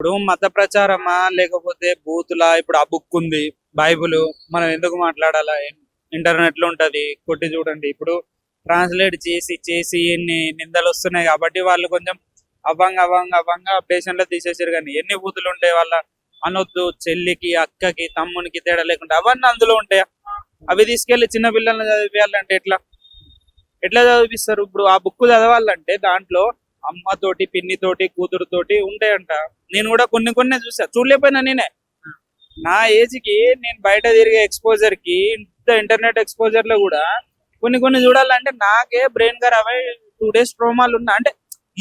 ఇప్పుడు మత ప్రచారమా లేకపోతే బూతులా? ఇప్పుడు ఆ బుక్ ఉంది, బైబిల్. మనం ఎందుకు మాట్లాడాలా? ఇంటర్నెట్ లో ఉంటది, కొట్టి చూడండి. ఇప్పుడు ట్రాన్స్లేట్ చేసి చేసి ఎన్ని నిందలు వస్తున్నాయి కాబట్టి వాళ్ళు కొంచెం అవ్వంగా అప్డేషన్ లో తీసేసారు. కానీ ఎన్ని బూతులు ఉంటాయి వాళ్ళ అనొద్దు. చెల్లికి, అక్కకి, తమ్మునికి తేడా లేకుండా అవన్నీ అందులో ఉంటాయా? అవి తీసుకెళ్లి చిన్న పిల్లల్ని చదివియాలంటే ఎట్లా ఎట్లా చదివిస్తారు? ఇప్పుడు ఆ బుక్ చదవాలంటే దాంట్లో అమ్మతోటి, పిన్నితోటి, కూతురుతోటి ఉంటాయంట. నేను కూడా కొన్ని కొన్ని చూసా, చూడలేకపోయినా నేనే. నా ఏజ్ కి నేను బయట తిరిగే ఎక్స్పోజర్ కి, ఇంత ఇంటర్నెట్ ఎక్స్పోజర్ లో కూడా కొన్ని కొన్ని చూడాలంటే నాకే బ్రెయిన్ ఖరాబ్ అయ్యి 2 days ట్రోమాలు ఉన్నా. అంటే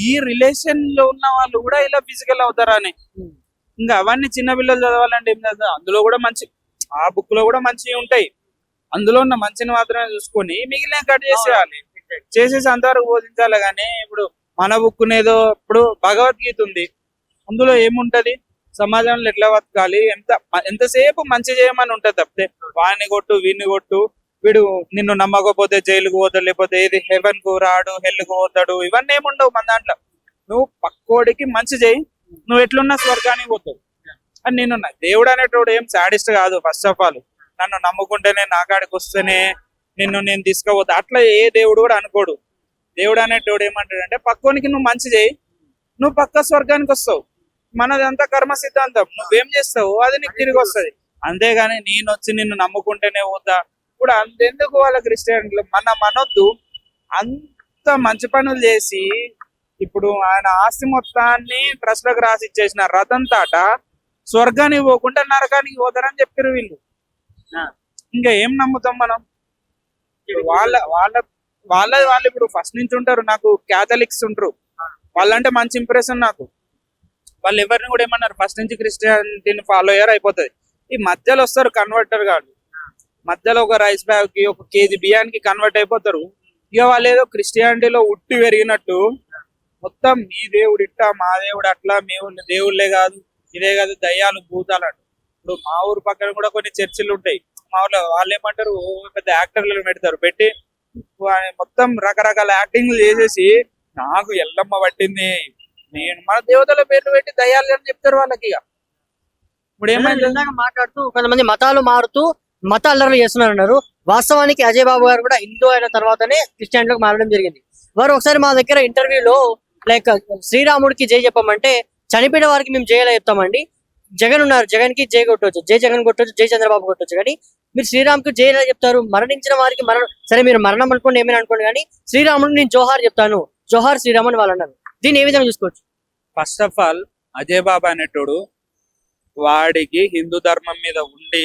ఈ రిలేషన్ లో ఉన్న వాళ్ళు కూడా ఇలా ఫిజికల్ అవుతారా అని. ఇంకా అవన్నీ చిన్న పిల్లలు చదవాలంటే ఏం చదువు? అందులో కూడా మంచి, ఆ బుక్ లో కూడా మంచివి ఉంటాయి. అందులో ఉన్న మంచిని మాత్రమే చూసుకొని మిగిలిన కట్ చేసేయాలి. చేసేసి అంతవరకు బోధించాలి. కానీ ఇప్పుడు మన బుక్ ఏదో, ఇప్పుడు భగవద్గీత ఉంది, అందులో ఏముంటది? సమాజంలో ఎట్లా బతకాలి, ఎంతసేపు మంచి చేయమని ఉంటది తప్పితే వాడిని కొట్టు, వీడిని కొట్టు, వీడు నిన్ను నమ్మకపోతే జైలుకు పోతాడు, లేకపోతే ఏది హెవెన్ కు రాడు, హెల్ కు పోతాడు, ఇవన్నీ ఏముండవు మన దాంట్లో. నువ్వు పక్కోడికి మంచి చేయి, నువ్వు ఎట్లున్నా స్వర్గానికి పోతావు అని నేనున్నా. దేవుడు అనేటోడు ఏం సాడిస్ట్ కాదు. ఫస్ట్ ఆఫ్ ఆల్ నన్ను నమ్ముకుంటేనే, నా కాడికి వస్తేనే నిన్ను నేను తీసుకుపోతా, అట్లా ఏ దేవుడు కూడా అనుకోడు. దేవుడు అనేటోడు ఏమంటాడంటే పక్కోనికి నువ్వు మంచి చేయి, నువ్వు పక్క స్వర్గానికి వస్తావు. మనదంతా కర్మ సిద్ధాంతం. నువ్వేం చేస్తావు అది నీకు తిరిగి వస్తుంది. అంతేగాని నేను వచ్చి నిన్ను నమ్ముకుంటేనే పోతా. ఇప్పుడు అంతెందుకు వాళ్ళ క్రిస్టియన్లు మనొద్దు. అంత మంచి పనులు చేసి ఇప్పుడు ఆయన ఆస్తి మొత్తాన్ని ట్రస్ట్ లకు రాసి ఇచ్చేసిన రతన్ టాటా స్వర్గానికి పోకుండా నరకానికి పోతారని చెప్పారు వీళ్ళు. ఇంకా ఏం నమ్ముతాం మనం? వాళ్ళ వాళ్ళ వాళ్ళు ఇప్పుడు ఫస్ట్ నుంచి ఉంటారు. నాకు క్యాథలిక్స్ ఉంటారు, వాళ్ళంటే మంచి ఇంప్రెషన్ నాకు. వాళ్ళు ఎవరిని కూడా ఏమన్నారు, ఫస్ట్ నుంచి క్రిస్టియానిటీని ఫాలో అయ్యారు, అయిపోతుంది. ఈ మధ్యలో వస్తారు కన్వర్టర్ కాదు, మధ్యలో ఒక రైస్ బ్యాగ్ కి, ఒక కేజీ బియ్యానికి కన్వర్ట్ అయిపోతారు. ఇక వాళ్ళు ఏదో క్రిస్టియానిటీలో ఉట్టి పెరిగినట్టు మొత్తం ఈ దేవుడు ఇట్టా, మా దేవుడు అట్లా, మేము దేవుళ్ళే కాదు, ఇదే కాదు, దయ్యాలు, భూతాలు అంట. ఇప్పుడు మా ఊరు పక్కన కూడా కొన్ని చర్చిలు ఉంటాయి. మా ఊళ్ళో వాళ్ళు ఏమంటారు, పెద్ద యాక్టర్లను పెడతారు, పెట్టి మొత్తం రకరకాల యాక్టింగ్లు చేసేసి నాకు ఎల్లమ్మ పట్టింది, నేను మన దేవతల పేర్లు పెట్టి దయ్యాలు అని చెప్తారు వాళ్ళకి. ఇక ఇప్పుడు ఏమైంది? మాట్లాడుతూ కొంతమంది మతాలు మారుతూ మత అల్లర్లు చేస్తున్నారు అన్నారు. వాస్తవానికి అజయ్ బాబు గారు కూడా హిందూ అయిన తర్వాతనే క్రిస్టియన్లోకి మారడం జరిగింది. వారు ఒకసారి మా దగ్గర ఇంటర్వ్యూలో లైక్ శ్రీరాముడికి జై చెప్పమంటే చనిపోయిన వారికి మేము జైలా చెప్తామండి. జగన్ ఉన్నారు, జగన్ కి జై కొట్టవచ్చు, జై జగన్ కొట్టవచ్చు, జై చంద్రబాబు కొట్టవచ్చు. కానీ మీరు శ్రీరామ్కి జై ఎలా చెప్తారు? మరణించిన వారికి మరణం, సరే మీరు మరణం అనుకోండి, ఏమైనా అనుకోండి, కానీ శ్రీరాముడు నేను జోహార్ చెప్తాను, జోహార్ శ్రీరామ్ అని వాళ్ళు అన్నారు. దీన్ని ఏ విధంగా చూసుకోవచ్చు? ఫస్ట్ ఆఫ్ ఆల్ అజయ్ బాబా అనేటోడు, వాడికి హిందూ ధర్మం మీద ఉండి,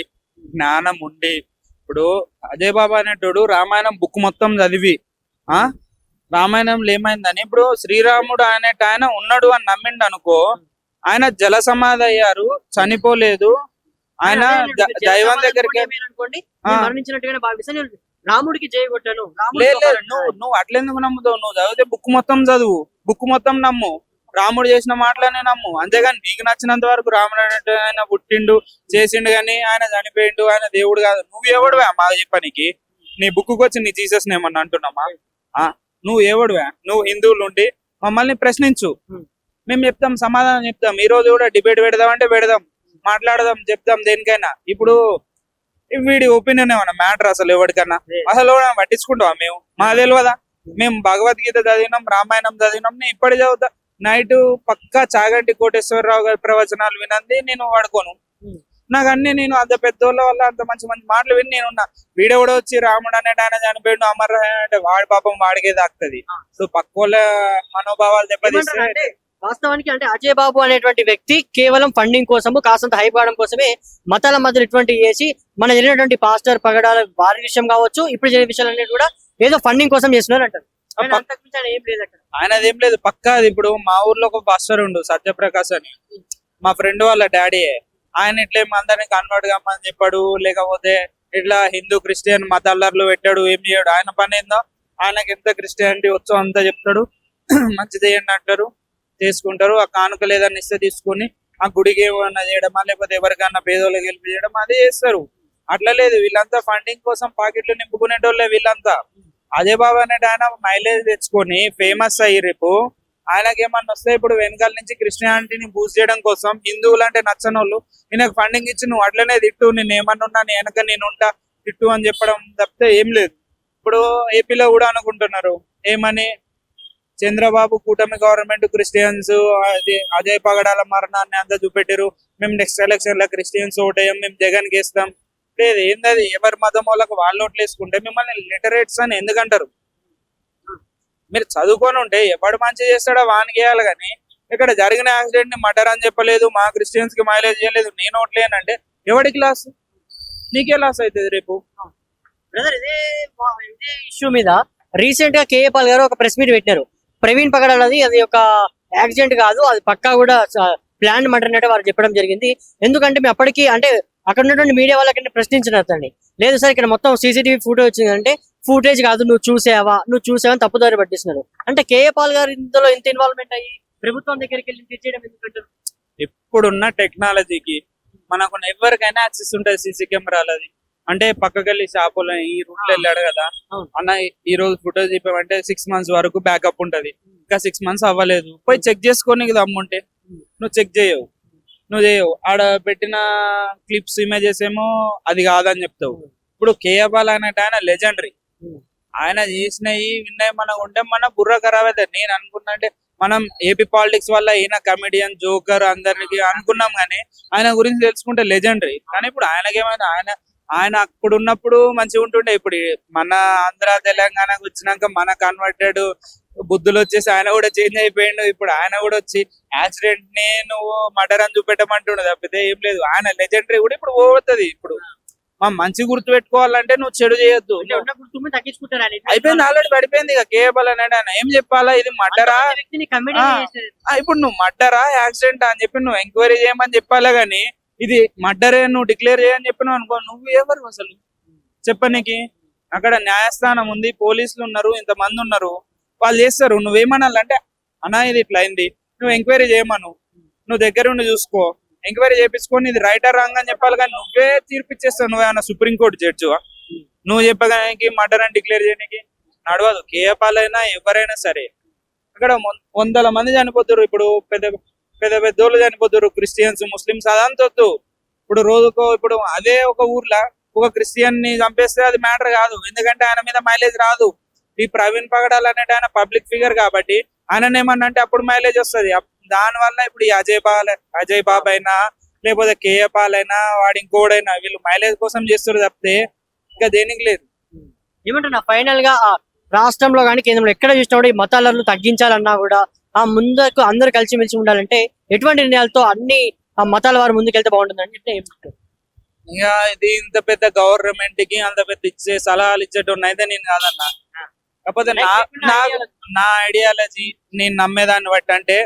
జ్ఞానం ఉండి, ఇప్పుడు అజయ్ బాబా అనేటోడు రామాయణం బుక్ మొత్తం చదివి, రామాయణంలో ఏమైందని, ఇప్పుడు శ్రీరాముడు ఆయన ఉన్నాడు అని నమ్మిండు అనుకో, ఆయన జల సమాధి అయ్యారు, చనిపోలేదు. ఆయన దైవం దగ్గరికి అనుకోండి, మరణించినట్టుగానే భావిస్తే నేను రాముడికి జై కొట్టాను. లేదు, నువ్వు అట్లెందుకు నమ్ముతావు? నువ్వు చదివితే బుక్ మొత్తం చదువు, బుక్ మొత్తం నమ్ము, రాముడు చేసిన మాటలనే నమ్ము. అంతేగాని నీకు నచ్చినంత వరకు రాముడు అంటే ఆయన పుట్టిండు, చేసిండు, కానీ ఆయన చనిపోయిండు, ఆయన దేవుడు కాదు. నువ్వు ఎవడువా మాకు చెప్పనికి? నీ బుక్ వచ్చి నీ జీసస్ ఏమన్నా అంటున్నామా? నువ్వు ఎవడువా? నువ్వు హిందువులు ఉండి మమ్మల్ని ప్రశ్నించు, మేము చెప్తాం, సమాధానం చెప్తాం. ఈ రోజు కూడా డిబేట్ పెడదామంటే పెడదాం, మాట్లాడదాం, చెప్తాం దేనికైనా. ఇప్పుడు వీడి ఒపీనియన్ ఏమన్నా మ్యాటర్ అసలు ఎవరికన్నా? అసలు పట్టించుకుంటావా? మేము మా తెలియదా? మేము భగవద్గీత చదివినాం, రామాయణం చదివినాం. నేను ఇప్పటి చదువుతా, నైట్ పక్కా చాగంటి కోటేశ్వరరావు గారి ప్రవచనాలు వినంది నేను వాడుకోను. నాకు అన్ని, నేను అంత పెద్దోళ్ళ వల్ల అంత మంచి మంచి మాటలు విని నేనున్నా. వీడియో కూడా వచ్చి రాముడు అనేట ఆయన చనిపోయాడు, అమర్ అంటే వాడి పాపం వాడికే దాక్తుంది. సో పక్కోళ్ళ మనోభావాలు దెబ్బతీస్తే. వాస్తవానికి అంటే అజయ్ బాబు అనేటువంటి వ్యక్తి కేవలం ఫండింగ్ కోసము, కాసంత హైప్ అవడం కోసమే మతాల మధ్యలో ఇటువంటి చేసి మన జరిగినటువంటి పాస్టర్ పగడాల వారి విషయం కావచ్చు, ఇప్పుడు జరిగే విషయాలన్నీ కూడా ఏదో ఫండింగ్ కోసం చేస్తున్నారు అంటారు. ఆయనది ఏం లేదు, పక్కా. ఇప్పుడు మా ఊర్లో ఒక పాస్టర్ ఉండు, సత్యప్రకాశ్ అని, మా ఫ్రెండ్ వాళ్ళ డాడీ. ఆయన ఇట్లా అందరినీ కన్వర్ట్ కమ్మని చెప్పాడు, లేకపోతే ఇట్లా హిందూ క్రిస్టియన్ మతాలర్లు పెట్టాడు, ఏం చేయడు. ఆయన పని ఏందో, ఆయనకి ఎంత క్రిస్టియానిటీ వచ్చో అంతా చెప్తాడు, మంచిది చేయండి అంటారు, చేసుకుంటారు. ఆ కానుక లేదని ఇస్తే తీసుకొని ఆ గుడికి ఏమన్నా చేయడమా, లేకపోతే ఎవరికన్నా పేదోళ్ళకి హెల్ప్ చేయడం, అదే చేస్తారు. అట్లా లేదు, వీళ్ళంతా ఫండింగ్ కోసం పాకెట్లు నింపుకునేటోళ్ళే వీళ్ళంతా. అజయ్ బాబు అనేట ఆయన మైలేజ్ తెచ్చుకొని ఫేమస్ అయ్యి రేపు ఆయనకి ఏమన్నా వస్తే ఇప్పుడు వెనకాల నుంచి క్రిస్టియానిటీని బూస్ట్ చేయడం కోసం హిందువులు అంటే నచ్చని వాళ్ళు ఈయనకు ఫండింగ్ ఇచ్చి నువ్వు అట్లనే తిట్టు, నేను ఏమన్నా ఉన్నా నీ వెనక నేను ఉంటా తిట్టు అని చెప్పడం తప్పితే ఏం లేదు. ఇప్పుడు ఏపీలో కూడా అనుకుంటున్నారు ఏమని, చంద్రబాబు కూటమి గవర్నమెంట్ క్రిస్టియన్స్ అది అజయ్ పగడాల మరణాన్ని అంతా చూపెట్టారు, మేము నెక్స్ట్ ఎలక్షన్ లో క్రిస్టియన్స్ ఓటేయం, మేము జగన్ గేస్తాం. లేదు ఏందది, ఎవరి మతం వాళ్ళకి వాళ్ళు ఓట్లు వేసుకుంటే మిమ్మల్ని లిటరేట్స్ అని ఎందుకంటారు? మీరు చదువుకొని ఉంటే ఎవడు మంచి చేస్తాడో వానికి వేయాలి, కానీ ఇక్కడ జరిగిన యాక్సిడెంట్ ని మర్డర్ అని చెప్పలేదు, మా క్రిస్టియన్స్ కి మైలేజ్ చేయలేదు, నేను ఓట్లేనంటే ఎవడికి లాస్? నీకే లాస్ అవుతుంది రేపు. బ్రదర్ ఇదే ఇష్యూ మీద రీసెంట్ గా కేఏ పాల్ గారు ఒక ప్రెస్ మీట్ పెట్టినారు. ప్రవీణ్ పగడాలది అది ఒక యాక్సిడెంట్ కాదు, అది పక్కా కూడా ప్లాన్ మర్డర్ అన్నట్టు వారు చెప్పడం జరిగింది. ఎందుకంటే మేము అప్పటికి అంటే అక్కడ ఉన్నటువంటి మీడియా వాళ్ళకి ప్రశ్నించినట్టండి, లేదు సార్ ఇక్కడ మొత్తం సీసీటీవీ ఫుటేజ్ వచ్చిందంటే ఫుటేజ్ కాదు, నువ్వు చూసావా అని తప్పుదారి పట్టిస్తున్నారు. అంటే కేఏ పాల్ గారు ఇందులో ఇంత ఇన్వాల్వ్మెంట్ అయ్యి ప్రభుత్వం దగ్గరికి వెళ్ళి తెచ్చేయడం ఎందుకంటారు? ఇప్పుడున్న టెక్నాలజీకి మనకు ఎవరికైనా యాక్సెస్ ఉంటుంది సీసీ కెమెరాలది. అంటే పక్కకెళ్ళి షాపులో ఈ రూట్ లో వెళ్ళాడు కదా అన్న, ఈ రోజు ఫుటేజ్ చెప్పామంటే 6 months వరకు బ్యాకప్ ఉంటది. ఇంకా 6 months అవ్వలేదు, పోయి చెక్ చేసుకొని దమ్ముంటే నువ్వు చెక్ చేయవు, ఆడ పెట్టిన క్లిప్స్ ఇమేజెస్ ఏమో అది కాదని చెప్తావు. ఇప్పుడు కేఏపాల్ అనేట ఆయన లెజెండరీ, ఆయన చేసినవి విన్నాయి మనకు ఉంటే మన బుర్ర ఖరాబ్ అవుతుంది. నేను అనుకున్నా అంటే మనం ఏపీ పాలిటిక్స్ వల్ల ఈయన కమెడియన్ జోకర్ అందరికి అనుకున్నాం, కానీ ఆయన గురించి తెలుసుకుంటే లెజెండరీ. కానీ ఇప్పుడు ఆయనకేమైనా ఆయన అప్పుడు ఉన్నప్పుడు మంచిగా ఉంటుండే, ఇప్పుడు మన ఆంధ్ర తెలంగాణకు వచ్చినాక మన కన్వర్టెడ్ బుద్ధులు వచ్చేసి ఆయన కూడా చేంజ్ అయిపోయిండు. ఇప్పుడు ఆయన కూడా వచ్చి యాక్సిడెంట్ ని నువ్వు మర్డర్ అని చూపెట్టమంటుండే తప్పితే ఏం లేదు. ఆయన లెజెండరీ కూడా ఇప్పుడు పోతుంది. ఇప్పుడు మనం మంచి గుర్తు పెట్టుకోవాలంటే నువ్వు చెడు చేయొద్దు, అయిపోయింది ఆల్రెడీ పడిపోయింది. ఇక కేబల్ అనేది ఆయన ఏం చెప్పాలా, ఇది మర్డరా, ఇప్పుడు నువ్వు మర్డరా యాక్సిడెంట్ అని చెప్పి నువ్వు ఎంక్వైరీ చేయమని చెప్పాలా, గానీ ఇది మర్డరే నువ్వు డిక్లేర్ చేయని చెప్పినావు అనుకో, నువ్వు ఎవరు అసలు చెప్పనీకి? అక్కడ న్యాయస్థానం ఉంది, పోలీసులు ఉన్నారు, ఇంతమంది ఉన్నారు, వాళ్ళు చేస్తారు. నువ్వేమనాలంటే అన్నా ఇది ఇట్లా అయింది, నువ్వు ఎంక్వైరీ చేయమను, నువ్వు దగ్గర ఉండి చూసుకో, ఎంక్వైరీ చేయించుకొని ఇది రైట్ ఆర్ రాంగ్ అని చెప్పాలి. కానీ నువ్వే తీర్పిచ్చేస్తావు, నువ్వేమన్నా సుప్రీంకోర్టు జడ్జి నువ్వు చెప్పడానికి మర్డర్ అని డిక్లేర్ చేయడానికి నడవదు. కేఏపాల్ అయినా ఎవరైనా సరే, అక్కడ 100 మంది చనిపోతారు. ఇప్పుడు పెద్ద పెద్దోళ్ళు చనిపోతారు, క్రిస్టియన్స్ ముస్లిమ్స్ అదంతా వద్దు. ఇప్పుడు రోజుకో ఇప్పుడు అదే ఒక ఊర్లో ఒక క్రిస్టియన్ ని చంపేస్తే అది మ్యాటర్ కాదు, ఎందుకంటే ఆయన మీద మైలేజ్ రాదు. ఈ ప్రవీణ్ పగడాల్ అనేటి ఆయన పబ్లిక్ ఫిగర్ కాబట్టి ఆయన ఏమన్నా అంటే అప్పుడు మైలేజ్ వస్తుంది. దాని వల్ల ఇప్పుడు ఈ అజయ్ బాబు అయినా లేకపోతే కేఏపాల్ అయినా వాడు ఇంకోడైనా వీళ్ళు మైలేజ్ కోసం చేస్తారు తప్పితే ఇంకా దేనికి లేదు. ఏమంటున్నా ఫైనల్ గా రాష్ట్రంలో కానీ కేంద్రంలో ఎక్కడ చూసినా కూడా ఈ మతాలను తగ్గించాలన్నా కూడా ఆ ముందుకు అందరూ కలిసిమెలిసి ఉండాలంటే ఎటువంటి నిర్ణయాలతో అన్ని ఆ మతాల వారు ముందుకెళ్తే బాగుంటుందని అంటే ఇక ఇది ఇంత పెద్ద గవర్నమెంట్ కి అంత పెద్ద ఇచ్చే సలహాలు ఇచ్చేటోడిని అయితే నేను కాదన్నా. కాకపోతే నా ఐడియాలజీ నేను నమ్మేదాన్ని బట్టి అంటే,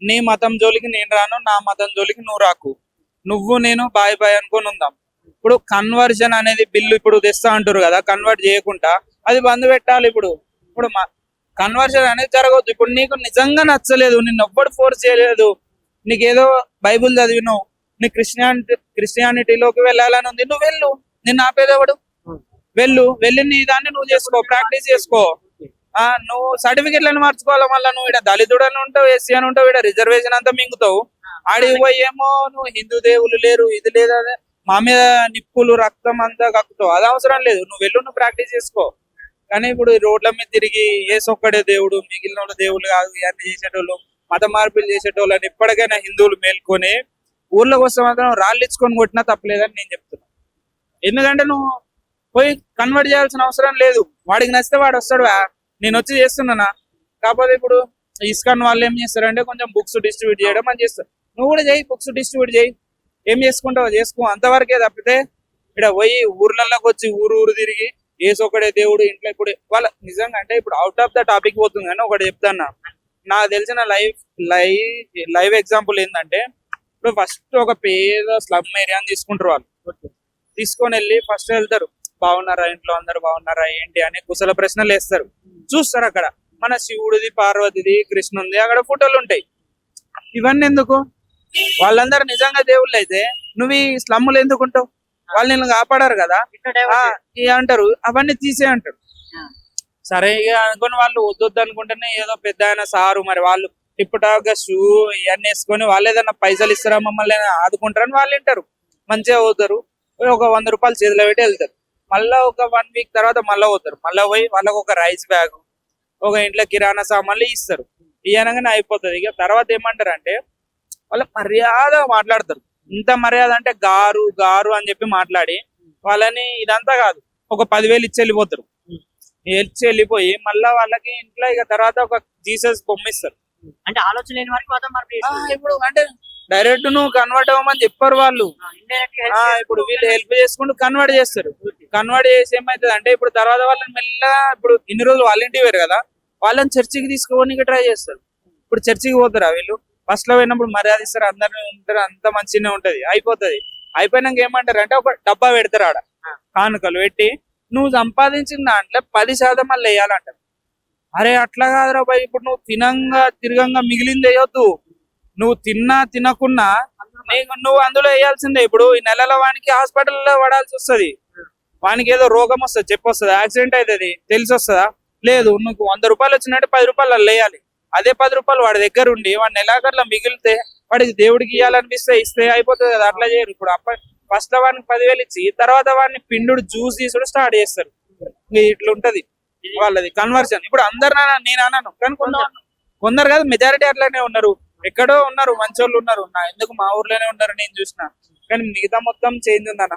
నీ మతం జోలికి నేను రాను, నా మతం జోలికి నువ్వు రాకు, నువ్వు నేను బాయ్ బాయ్ అనుకొని ఉందాం. ఇప్పుడు కన్వర్జన్ అనేది బిల్లు ఇప్పుడు తెస్తా అంటారు కదా, కన్వర్ట్ చేయకుండా అది బంద్ పెట్టాలి. ఇప్పుడు కన్వర్షన్ అనేది జరగవద్దు. ఇప్పుడు నీకు నిజంగా నచ్చలేదు, నిన్ను ఎవ్వడు ఫోర్స్ చేయలేదు, నీకేదో బైబుల్ చదివినావు, నీ క్రిస్టియానిటీలోకి వెళ్ళాలని ఉంది, నువ్వు వెళ్ళు, నిన్ను ఆపేదేవాడు? వెళ్ళి నీ దాన్ని నువ్వు చేసుకో, ప్రాక్టీస్ చేసుకో. నువ్వు సర్టిఫికెట్లను మార్చుకోవాలి. మళ్ళీ నువ్వు ఇక్కడ దళితుడు అని ఉంటావు, ఎస్సీ అని ఉంటావు, ఇక్కడ రిజర్వేషన్ అంతా మింగుతావు, ఆడికి పోయి ఏమో నువ్వు హిందూ దేవులు లేరు ఇది లేదా మా మీద నిప్పులు రక్తం అంతా కక్కుతావు. అది అవసరం లేదు, నువ్వు వెళ్ళు, నువ్వు ప్రాక్టీస్ చేసుకో. కానీ ఇప్పుడు రోడ్ల మీద తిరిగి ఏసొక్కడే దేవుడు, మిగిలిన వాళ్ళు దేవుళ్ళు కాదు ఇవన్నీ చేసేటోళ్ళు, మత మార్పులు చేసేటోళ్ళు అని ఇప్పటికైనా హిందువులు మేల్కొని ఊర్లోకి వస్తే మాత్రం రాళ్ళు ఇచ్చుకొని కొట్టినా తప్పలేదని నేను చెప్తున్నా. ఎందుకంటే నువ్వు పోయి కన్వర్ట్ చేయాల్సిన అవసరం లేదు, వాడికి నచ్చితే వాడు వస్తాడు, నేను వచ్చి చేస్తున్నానా. కాకపోతే ఇప్పుడు ఇస్కాన్ వాళ్ళు ఏం చేస్తారంటే కొంచెం బుక్స్ డిస్ట్రిబ్యూట్ చేయడం అని చేస్తారు, నువ్వు కూడా చేయి, బుక్స్ డిస్ట్రిబ్యూట్ చేయి, ఏం చేసుకుంటావో చేసుకో, అంతవరకే. తప్పితే ఇక్కడ పోయి ఊర్లలోకి వచ్చి ఊరు తిరిగి ఏసొక్కడే దేవుడు ఇంట్లో. ఇప్పుడు వాళ్ళ నిజంగా అంటే ఇప్పుడు అవుట్ ఆఫ్ ద టాపిక్ పోతుంది, కానీ ఒకటి చెప్తాను, నాకు తెలిసిన లైవ్ ఎగ్జాంపుల్ ఏంటంటే, ఇప్పుడు ఫస్ట్ ఒక పేద స్లమ్ ఏరియాని తీసుకుంటారు వాళ్ళు, తీసుకొని వెళ్ళి ఫస్ట్ వెళ్తారు, బాగున్నారా ఇంట్లో అందరు బాగున్నారా ఏంటి అని కుశల ప్రశ్నలు వేస్తారు. చూస్తారు అక్కడ మన శివుడిది, పార్వతిది, కృష్ణుంది, అక్కడ ఫోటోలు ఉంటాయి. ఇవన్నీ ఎందుకు? వాళ్ళందరూ నిజంగా దేవుళ్ళు అయితే నువ్వు ఈ స్లమ్ములు ఎందుకుంటావు? వాళ్ళు నిన్ను కాపాడారు కదా అంటారు, అవన్నీ తీసే అంటారు. సరే ఇక అనుకుని వాళ్ళు వద్దొద్దు అనుకుంటేనే ఏదో పెద్ద ఆయన సారు, మరి వాళ్ళు టిప్ టాప్ గా షూ ఇవన్నీ వేసుకొని వాళ్ళు ఏదైనా పైసలు ఇస్తారా మమ్మల్ని ఆదుకుంటారని వాళ్ళు వింటారు, మంచిగా పోతారు, ఒక 100 రూపాయలు చేతిలో పెట్టి వెళ్తారు. మళ్ళా ఒక 1 వీక్ తర్వాత మళ్ళీ పోతారు, మళ్ళీ పోయి వాళ్ళకి ఒక రైస్ బ్యాగ్, ఒక ఇంట్లో కిరాణా సామాన్లు ఇస్తారు. ఇవ్వనగానే అయిపోతుంది. ఇక తర్వాత ఏమంటారు అంటే వాళ్ళ మర్యాద మాట్లాడతారు. ఇంత మర్యాద అంటే గారు గారు అని చెప్పి మాట్లాడి వాళ్ళని ఇదంతా కాదు, ఒక 10,000 ఇచ్చి వెళ్ళిపోతారు. ఇచ్చి వెళ్ళిపోయి మళ్ళా వాళ్ళకి ఇంట్లో ఇక తర్వాత ఒక జీసస్ బొమ్మిస్తారు. అంటే ఆలోచన లేని వారికి మతం మార్పిడి చేస్తున్నారు. ఇప్పుడు అంటే డైరెక్ట్ నువ్వు కన్వర్ట్ అవ్వమని చెప్పారు వాళ్ళు. Indirect గా ఇప్పుడు వీళ్ళు హెల్ప్ చేసుకుంటూ కన్వర్ట్ చేస్తారు. కన్వర్ట్ చేసి ఏమైతుంది అంటే ఇప్పుడు తర్వాత వాళ్ళని మెల్లగా ఇప్పుడు ఇన్ని రోజులు వాళ్ళ ఇంటికి వేరు కదా, వాళ్ళని చర్చికి తీసుకోవడానికి ట్రై చేస్తారు. ఇప్పుడు చర్చికి పోతారా వీళ్ళు? ఫస్ట్ లో పోయినప్పుడు మర్యాద ఇస్తారు, అందరిని ఉంటారు, అంత మంచిగానే ఉంటది, అయిపోతది. అయిపోయినాక ఏమంటారు అంటే ఒక డబ్బా పెడతారు ఆడ, కానుకలు పెట్టి నువ్వు సంపాదించిన దాంట్లో 10% మళ్ళీ వేయాలంటారు. అరే అట్లా కాదురా బాయ్, ఇప్పుడు నువ్వు తిరగంగా మిగిలింది వేయొద్దు, నువ్వు తిన్నా తినకున్నా నువ్వు అందులో వేయాల్సిందే. ఇప్పుడు ఈ నెలలో వానికి హాస్పిటల్లో పడాల్సి వస్తుంది, వానికి ఏదో రోగం వస్తుంది, చెప్పి వస్తుంది, యాక్సిడెంట్ అవుతుంది, తెలిసి వస్తుందా? లేదు. నువ్వు 100 రూపాయలు వచ్చినట్టు 10 రూపాయలు అలా వేయాలి. అదే 10 రూపాయలు వాడి దగ్గర ఉండి వాడిని ఎలాగట్లా మిగిలితే వాడికి దేవుడికి ఇవ్వాలనిపిస్తే ఇస్తే అయిపోతుంది కదా. అట్లా చేయరు. ఇప్పుడు ఫస్ట్ వాడికి 10,000 ఇచ్చి తర్వాత వాడిని పిండుడు జ్యూస్ తీసుడు స్టార్ట్ చేస్తారు. ఇట్లా ఉంటది వాళ్ళది కన్వర్షన్. ఇప్పుడు అందరు నేను అన్నాను కానీ కొందరు కాదు, మెజారిటీ అట్లానే ఉన్నారు. ఎక్కడో ఉన్నారు మంచోళ్ళు ఉన్నారు, ఎందుకు మా ఊర్లోనే ఉన్నారు నేను చూసిన, కానీ మిగతా మొత్తం చేంజ్ ఉందన్న.